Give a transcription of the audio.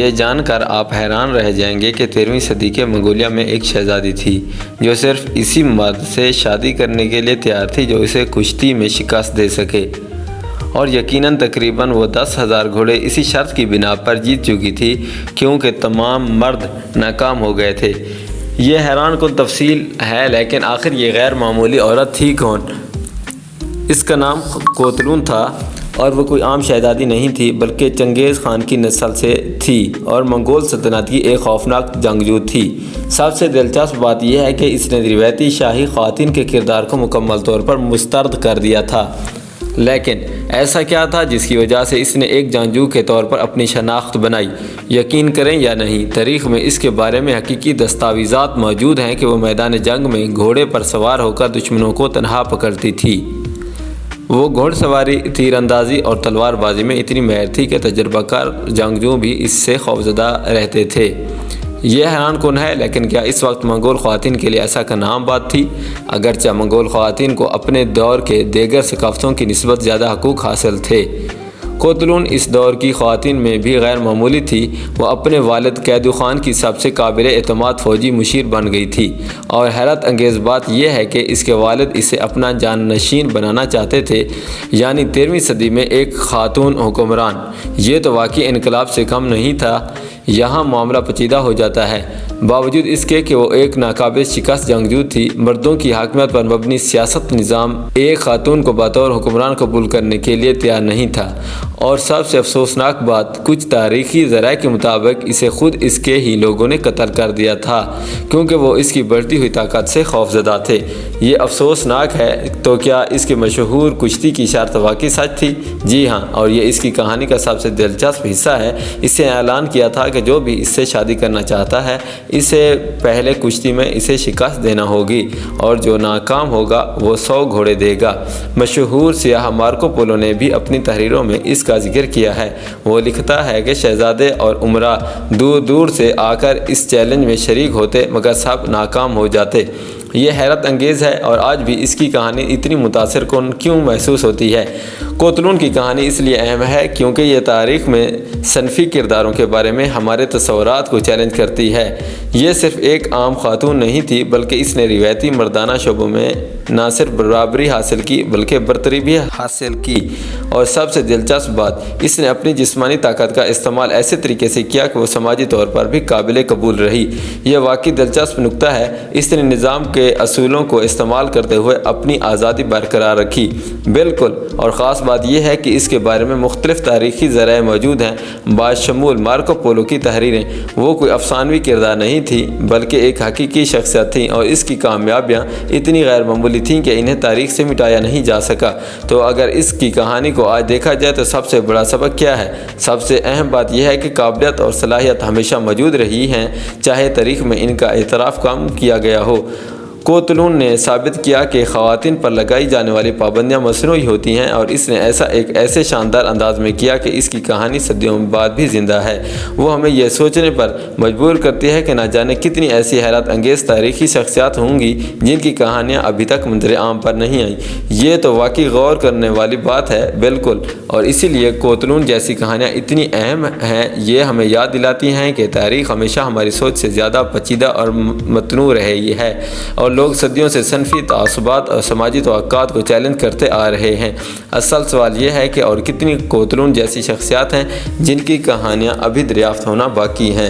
یہ جان کر آپ حیران رہ جائیں گے کہ 13ویں صدی کے منگولیا میں ایک شہزادی تھی جو صرف اسی مرد سے شادی کرنے کے لیے تیار تھی جو اسے کشتی میں شکست دے سکے، اور یقیناً تقریباً وہ 10,000 گھوڑے اسی شرط کی بنا پر جیت چکی تھی کیونکہ تمام مرد ناکام ہو گئے تھے۔ یہ حیران کن تفصیل ہے، لیکن آخر یہ غیر معمولی عورت تھی کون؟ اس کا نام کوتلون تھا، اور وہ کوئی عام شہزادی نہیں تھی بلکہ چنگیز خان کی نسل سے تھی اور منگول سلطنت کی ایک خوفناک جنگجو تھی۔ سب سے دلچسپ بات یہ ہے کہ اس نے روایتی شاہی خواتین کے کردار کو مکمل طور پر مسترد کر دیا تھا۔ لیکن ایسا کیا تھا جس کی وجہ سے اس نے ایک جنگجو کے طور پر اپنی شناخت بنائی؟ یقین کریں یا نہیں، تاریخ میں اس کے بارے میں حقیقی دستاویزات موجود ہیں کہ وہ میدان جنگ میں گھوڑے پر سوار ہو کر دشمنوں کو تنہا پکڑتی تھی۔ وہ گھوڑ سواری، تیر اندازی اور تلوار بازی میں اتنی ماہر تھی کہ تجربہ کار جنگجو بھی اس سے خوفزدہ رہتے تھے۔ یہ حیران کن ہے، لیکن کیا اس وقت منگول خواتین کے لیے ایسا کرنا عام بات تھی؟ اگرچہ منگول خواتین کو اپنے دور کے دیگر ثقافتوں کی نسبت زیادہ حقوق حاصل تھے، کوتلون اس دور کی خواتین میں بھی غیر معمولی تھی۔ وہ اپنے والد قیدو خان کی سب سے قابل اعتماد فوجی مشیر بن گئی تھی، اور حیرت انگیز بات یہ ہے کہ اس کے والد اسے اپنا جانشین بنانا چاہتے تھے، یعنی 13ویں صدی میں ایک خاتون حکمران۔ یہ تو واقعی انقلاب سے کم نہیں تھا۔ یہاں معاملہ پیچیدہ ہو جاتا ہے۔ باوجود اس کے کہ وہ ایک ناقابل شکست جنگجو تھی، مردوں کی حاکمیت پر مبنی سیاست نظام ایک خاتون کو بطور حکمران قبول کرنے کے لیے تیار نہیں تھا، اور سب سے افسوسناک بات، کچھ تاریخی ذرائع کے مطابق اسے خود اس کے ہی لوگوں نے قتل کر دیا تھا کیونکہ وہ اس کی بڑھتی ہوئی طاقت سے خوفزدہ تھے۔ یہ افسوسناک ہے۔ تو کیا اس کے مشہور کشتی کی شرط واقعی سچ تھی؟ جی ہاں، اور یہ اس کی کہانی کا سب سے دلچسپ حصہ ہے۔ اس نے اعلان کیا تھا کہ جو بھی اس سے شادی کرنا چاہتا ہے اسے پہلے کشتی میں اسے شکست دینا ہوگی، اور جو ناکام ہوگا وہ 100 گھوڑے دے گا۔ مشہور سیاح مارکو پولو نے بھی اپنی تحریروں میں اس کا ذکر کیا ہے۔ وہ لکھتا ہے کہ شہزادے اور امراء دور دور سے آ کر اس چیلنج میں شریک ہوتے مگر سب ناکام ہو جاتے۔ یہ حیرت انگیز ہے، اور آج بھی اس کی کہانی اتنی متاثر کن کیوں محسوس ہوتی ہے؟ کوتلون کی کہانی اس لیے اہم ہے کیونکہ یہ تاریخ میں صنفی کرداروں کے بارے میں ہمارے تصورات کو چیلنج کرتی ہے۔ یہ صرف ایک عام خاتون نہیں تھی بلکہ اس نے روایتی مردانہ شعبوں میں نہ صرف برابری حاصل کی بلکہ برتری بھی حاصل کی، اور سب سے دلچسپ بات، اس نے اپنی جسمانی طاقت کا استعمال ایسے طریقے سے کیا کہ وہ سماجی طور پر بھی قابل قبول رہی۔ یہ واقعی دلچسپ نکتہ ہے۔ اس نے نظام کے اصولوں کو استعمال کرتے ہوئے اپنی آزادی برقرار رکھی۔ بالکل، اور خاص بات یہ ہے کہ اس کے بارے میں مختلف تاریخی ذرائع موجود ہیں، بشمول مارکو پولو کی تحریریں۔ وہ کوئی افسانوی کردار نہیں تھی بلکہ ایک حقیقی شخصیت تھی، اور اس کی کامیابیاں اتنی غیر معمولی تھیں کہ انہیں تاریخ سے مٹایا نہیں جا سکا۔ تو اگر اس کی کہانی کو آج دیکھا جائے تو سب سے بڑا سبق کیا ہے؟ سب سے اہم بات یہ ہے کہ قابلیت اور صلاحیت ہمیشہ موجود رہی ہیں، چاہے تاریخ میں ان کا اعتراف کم کیا گیا ہو۔ کوتلون نے ثابت کیا کہ خواتین پر لگائی جانے والی پابندیاں مصنوعی ہوتی ہیں، اور اس نے ایسا ایک ایسے شاندار انداز میں کیا کہ اس کی کہانی صدیوں بعد بھی زندہ ہے۔ وہ ہمیں یہ سوچنے پر مجبور کرتی ہے کہ نہ جانے کتنی ایسی حیرت انگیز تاریخی شخصیات ہوں گی جن کی کہانیاں ابھی تک منظر عام پر نہیں آئیں۔ یہ تو واقعی غور کرنے والی بات ہے۔ بالکل، اور اسی لیے کوتلون جیسی کہانیاں اتنی اہم ہیں۔ یہ ہمیں یاد دلاتی ہیں کہ تاریخ ہمیشہ ہماری سوچ سے زیادہ پیچیدہ اور متنوع رہی ہے، اور لوگ صدیوں سے صنفی تعصبات اور سماجی توقعات کو چیلنج کرتے آ رہے ہیں۔ اصل سوال یہ ہے کہ اور کتنی کوتلون جیسی شخصیات ہیں جن کی کہانیاں ابھی دریافت ہونا باقی ہیں۔